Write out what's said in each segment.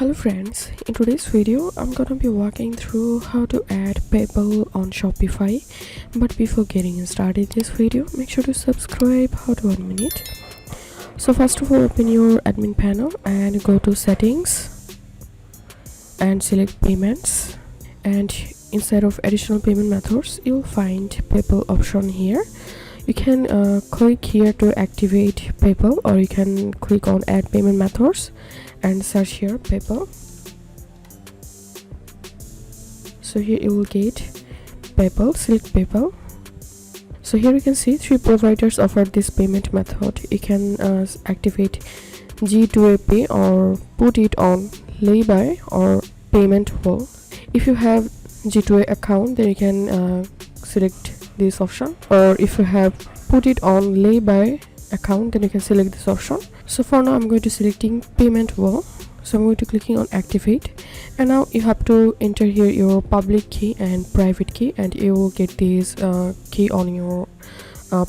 Hello friends, in today's video I'm gonna be walking through how to add PayPal on Shopify. But before getting started this video, make sure to subscribe. How to 1 minute. So first of all, open your admin panel and go to settings and select payments, and inside of additional payment methods you'll find PayPal option here. You can click here to activate PayPal, or you can click on add payment methods and search here PayPal. So here you will get PayPal. Select PayPal. So here you can see 3 providers offer this payment method. You can activate G2A Pay, or put it on layby or payment wall. If you have G2A account, then you can select this option, or if you have put it on layby account, then you can select this option. So for now I'm going to selecting payment wall, so I'm going to clicking on activate, and now you have to enter here your public key and private key, and you will get this key on your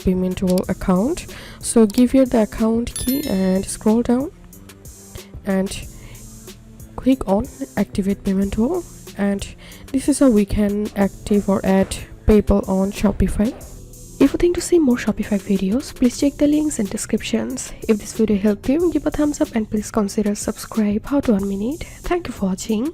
payment wall account. So give here the account key and scroll down and click on activate payment wall, and this is how we can active or add PayPal on Shopify. If you think to see more Shopify videos, please check the links in descriptions. If this video helped you, give a thumbs up and please consider subscribe. How to 1 minute. Thank you for watching.